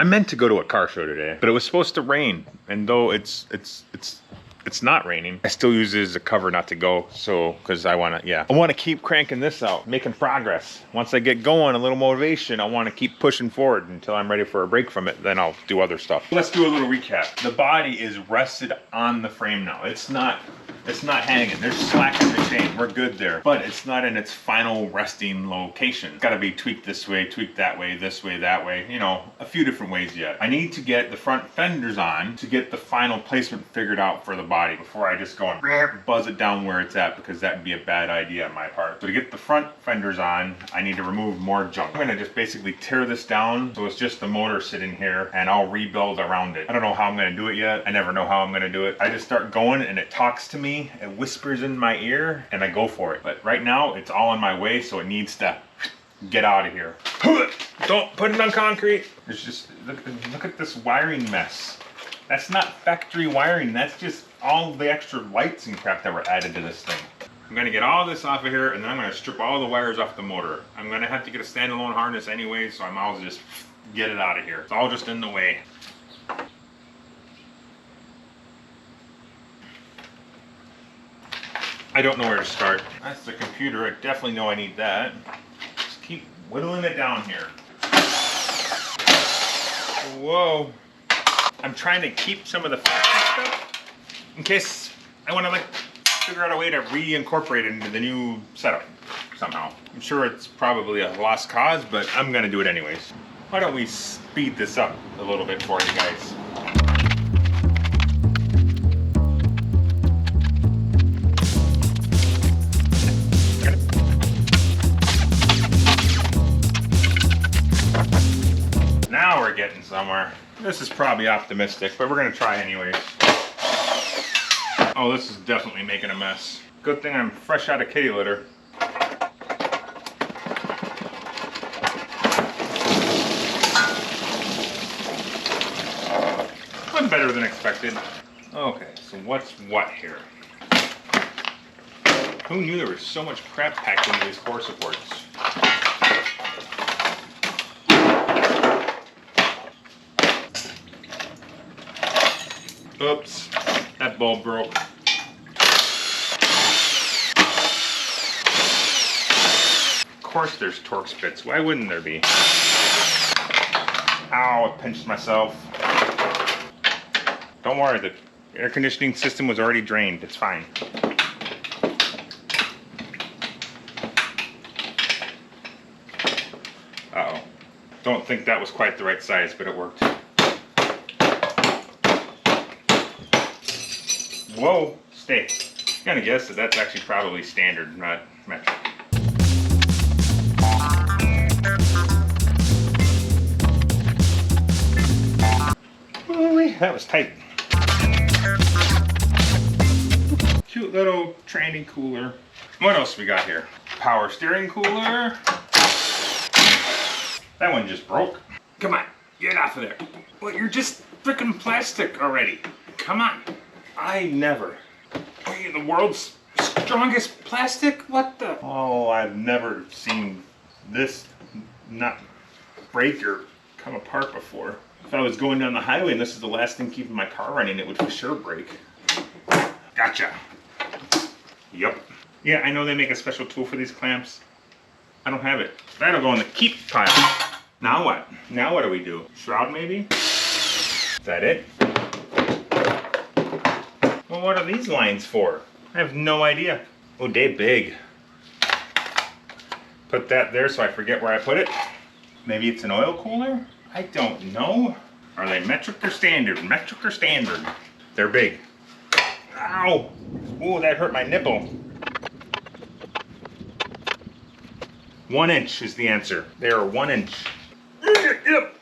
I meant to go to a car show today, but it was supposed to rain, and though it's not raining, I still use it as a cover not to go. So, because I want to keep cranking this out, making progress. Once I get going, a little motivation, I want to keep pushing forward until I'm ready for a break from it. Then I'll do other stuff. Let's do a little recap. The body is rested on the frame now. It's not hanging. There's slack in the chain. We're good there. But it's not in its final resting location. It's got to be tweaked this way, tweaked that way, this way, that way. You know, a few different ways yet. I need to get the front fenders on to get the final placement figured out for the body before I just go and buzz it down where it's at, because that would be a bad idea on my part. So to get the front fenders on, I need to remove more junk. I'm going to just basically tear this down so it's just the motor sitting here, and I'll rebuild around it. I don't know how I'm going to do it yet. I never know how I'm going to do it. I just start going and it talks to me, it whispers in my ear, and I go for it. But right now it's all in my way, so it needs to get out of here. Don't put it on concrete. It's just, look at this wiring mess. That's not factory wiring. That's just all the extra lights and crap that were added to this thing. I'm gonna get all this off of here, and then I'm gonna strip all the wires off the motor. I'm gonna have to get a standalone harness anyway, so I might as well just get it out of here. It's all just in the way. I don't know where to start. That's the computer. I definitely know I need that. Just keep whittling it down here. Whoa. I'm trying to keep some of the factory stuff in case I want to like figure out a way to reincorporate it into the new setup somehow. I'm sure it's probably a lost cause, but I'm gonna do it anyways. Why don't we speed this up a little bit for you guys? Now we're getting somewhere. This is probably optimistic, but we're gonna try anyways. Oh, this is definitely making a mess. Good thing I'm fresh out of kitty litter. Went better than expected. Okay, so what's what here? Who knew there was so much crap packed into these core supports? Oops, that bulb broke. Of course there's Torx bits. Why wouldn't there be? Ow, I pinched myself. Don't worry, the air conditioning system was already drained. It's fine. Uh-oh. Don't think that was quite the right size, but it worked. Whoa, stay. I'm gonna guess that that's actually probably standard, not metric. Ooh, that was tight. Cute little tranny cooler. What else we got here? Power steering cooler. That one just broke. Come on, get off of there. Well, you're just freaking plastic already. Come on. I never. Are you the world's strongest plastic? What the? Oh, I've never seen this not break or come apart before. If I was going down the highway and this is the last thing keeping my car running, it would for sure break. Gotcha. Yep. Yeah, I know they make a special tool for these clamps. I don't have it. That'll go in the keep pile. Now what? Now what do we do? Shroud maybe? Is that it? Well, what are these lines for? I have no idea. Oh, they big. Put that there so I forget where I put it. Maybe it's an oil cooler? I don't know. Are they metric or standard? Metric or standard? They're big. Ow! Ooh, that hurt my nipple. 1 inch is the answer. They are 1 inch. Yep.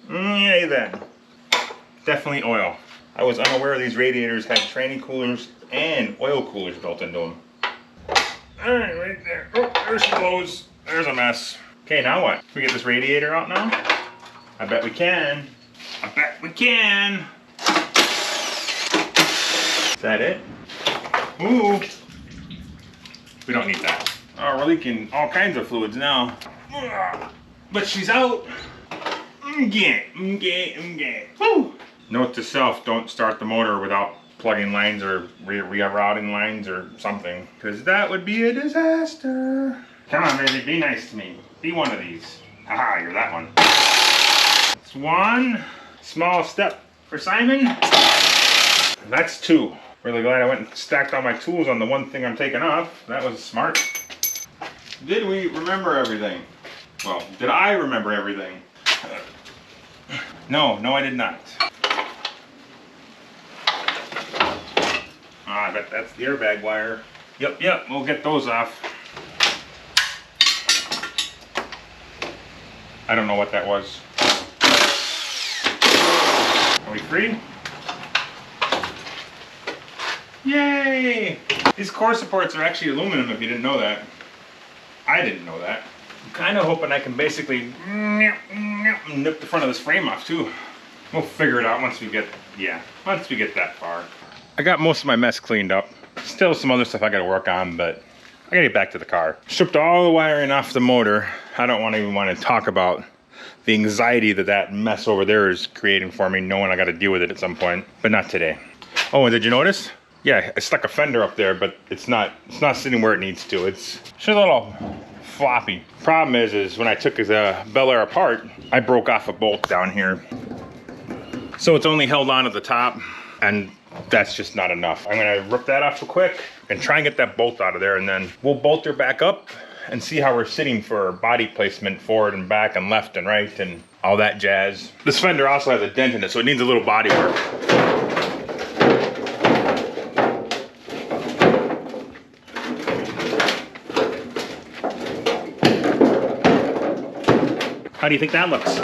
Hey then. Definitely oil. I was unaware these radiators had tranny coolers and oil coolers built into them. Alright, right there. Oh, there's clothes. There's a mess. Okay, now what? Can we get this radiator out now? I bet we can. I bet we can. Is that it? Ooh. We don't need that. Oh, we're leaking all kinds of fluids now. But she's out. Woo! Note to self, don't start the motor without plugging lines or rerouting lines or something, because that would be a disaster. Come on, baby, be nice to me. Be one of these. Haha, you're that one. It's one small step for Simon. That's two. Really glad I went and stacked all my tools on the one thing I'm taking off. That was smart. Did we remember everything? Well, did I remember everything? No, I did not. I bet that's the airbag wire. Yep, we'll get those off. I don't know what that was. Are we free? Yay! These core supports are actually aluminum if you didn't know that. I didn't know that. I'm kind of hoping I can basically nip the front of this frame off too. We'll figure it out once we get that far. I got most of my mess cleaned up. Still some other stuff I gotta work on, but I gotta get back to the car. Stripped all the wiring off the motor. I don't even want to talk about the anxiety that mess over there is creating for me, knowing I gotta deal with it at some point, but not today. Oh, and did you notice? Yeah, I stuck a fender up there, but it's not sitting where it needs to. It's just a little floppy. Problem is when I took the Belair apart, I broke off a bolt down here. So it's only held on at the top, and that's just not enough. I'm gonna rip that off real quick and try and get that bolt out of there, and then we'll bolt her back up and see how we're sitting for body placement forward and back and left and right and all that jazz. This fender also has a dent in it, so it needs a little body work. How do you think that looks?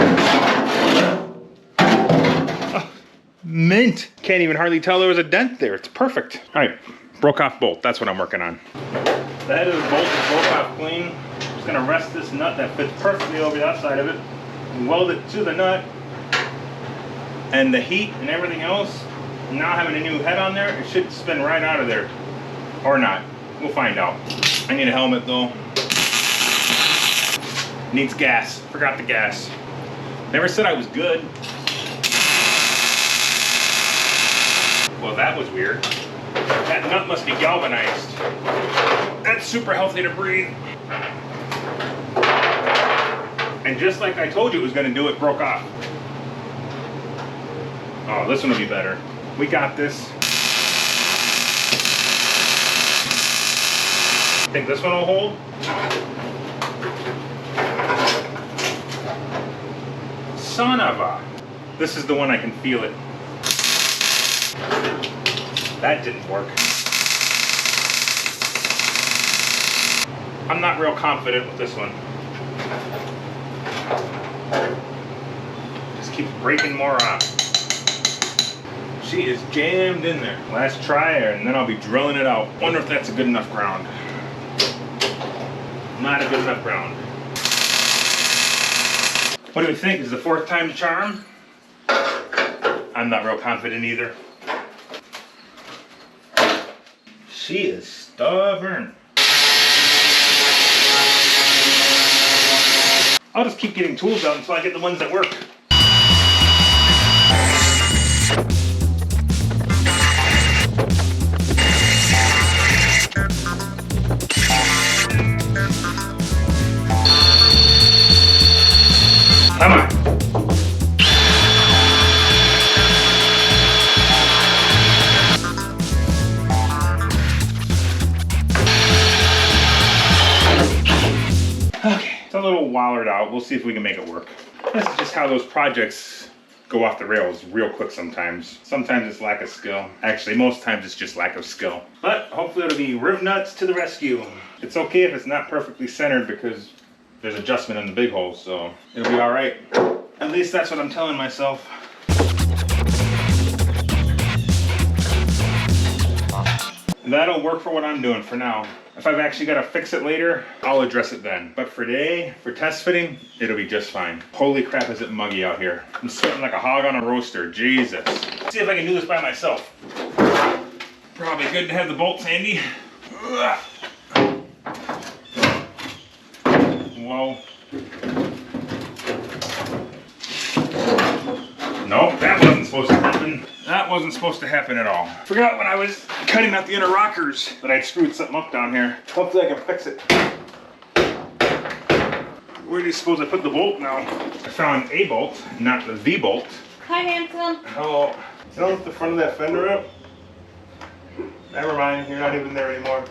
Oh, mint. Can't even hardly tell there was a dent there. It's perfect. All right, broke off bolt. That's what I'm working on. The head of the bolt is broke off clean. I'm just gonna rest this nut that fits perfectly over that side of it and weld it to the nut. And the heat and everything else, now having a new head on there, it should spin right out of there. Or not. We'll find out. I need a helmet though. Needs gas. Forgot the gas. Never said I was good. Well, that was weird. That nut must be galvanized. That's super healthy to breathe. And just like I told you it was going to do, it broke off. Oh, this one will be better. We got this. Think this one will hold? Son of a... This is the one I can feel it. That didn't work. I'm not real confident with this one. Just keeps breaking more off. She is jammed in there. Last try, and then I'll be drilling it out. Wonder if that's a good enough ground. Not a good enough ground. What do we think? Is the fourth time the charm? I'm not real confident either. She is stubborn. I'll just keep getting tools out until I get the ones that work. Come on. Okay, it's a little wallered out. We'll see if we can make it work. This is just how those projects go off the rails real quick sometimes. Sometimes it's lack of skill. Actually, most times it's just lack of skill. But hopefully it'll be riv nuts to the rescue. It's okay if it's not perfectly centered because there's adjustment in the big hole, so it'll be all right. At least that's what I'm telling myself. That'll work for what I'm doing for now. If I've actually got to fix it later, I'll address it then. But for today, for test fitting, it'll be just fine. Holy crap, is it muggy out here. I'm sweating like a hog on a roaster, Jesus. Let's see if I can do this by myself. Probably good to have the bolts handy. Whoa. Nope, that wasn't supposed to happen. That wasn't supposed to happen at all. Forgot when I was cutting out the inner rockers that I'd screwed something up down here. Hopefully I can fix it. Where do you suppose I put the bolt now? I found a bolt, not the V bolt. Hi, handsome. Hello. You don't lift the front of that fender up? Never mind, you're not even there anymore.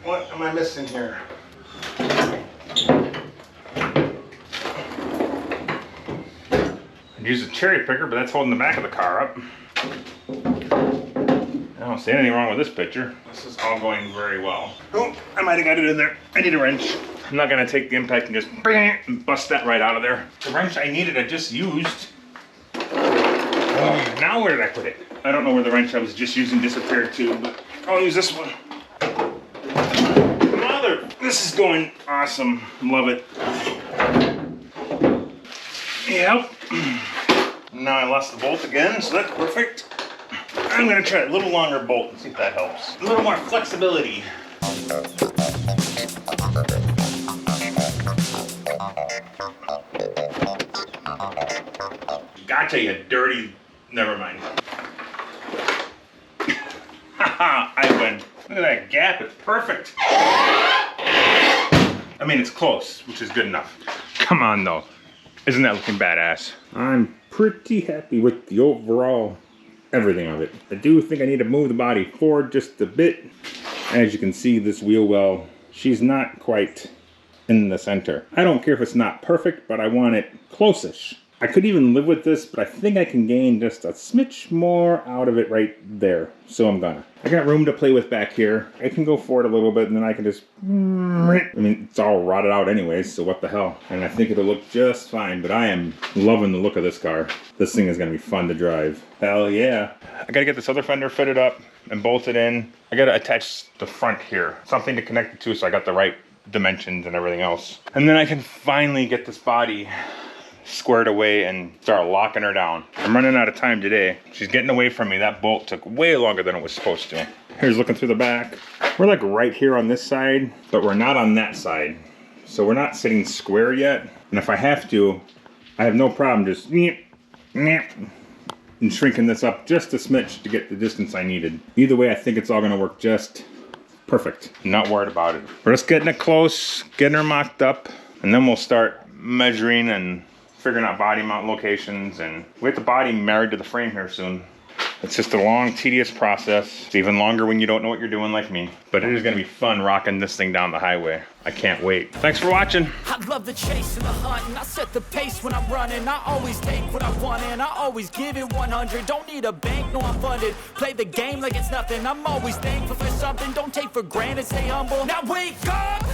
What am I missing here? I'd use a cherry picker, but that's holding the back of the car up. I don't see anything wrong with this picture. This is all going very well. Oh, I might have got it in there. I need a wrench. I'm not gonna take the impact and just bust that right out of there. The wrench I needed, I just used. Oh, now where did I put it? I don't know where the wrench I was just using disappeared to, but I'll use this one. Mother, this is going awesome. Love it. Yep. Now I lost the bolt again, so that's perfect. I'm gonna try a little longer bolt and see if that helps. A little more flexibility. Gotcha, you dirty. Never mind. Haha, I win. Look at that gap, it's perfect. I mean, it's close, which is good enough. Come on, though. Isn't that looking badass? I'm pretty happy with the overall everything of it. I do think I need to move the body forward just a bit. As you can see, this wheel well, she's not quite in the center. I don't care if it's not perfect, but I want it close-ish. I could even live with this, but I think I can gain just a smidge more out of it right there. So I'm gonna. I got room to play with back here. I can go forward a little bit and then I can just... I mean, it's all rotted out anyways, so what the hell. And I think it'll look just fine, but I am loving the look of this car. This thing is gonna be fun to drive. Hell yeah. I gotta get this other fender fitted up and bolted in. I gotta attach the front here. Something to connect it to so I got the right dimensions and everything else. And then I can finally get this body squared away and start locking her down. I'm running out of time today. She's getting away from me. That bolt took way longer than it was supposed to. Here's looking through the back. We're like right here on this side, but we're not on that side. So we're not sitting square yet. And if I have to, I have no problem just and shrinking this up just a smidge to get the distance I needed. Either way, I think it's all gonna work just perfect. I'm not worried about it. We're just getting it close, getting her mocked up, and then we'll start measuring and figuring out body mount locations, and we have the body married to the frame here soon. It's just a long, tedious process. It's even longer when you don't know what you're doing like me. But it is gonna be fun rocking this thing down the highway. I can't wait. Thanks for watching. I love the chase and the hunt, and I set the pace when I'm running. I always take what I want and I always give it 100. Don't need a bank, no I'm funded. Play the game like it's nothing. I'm always thankful for something. Don't take for granted, stay humble. Now wake up!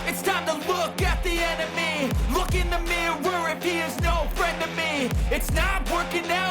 It's time to look at the enemy. Look in the mirror if he is no friend to me. It's not working out.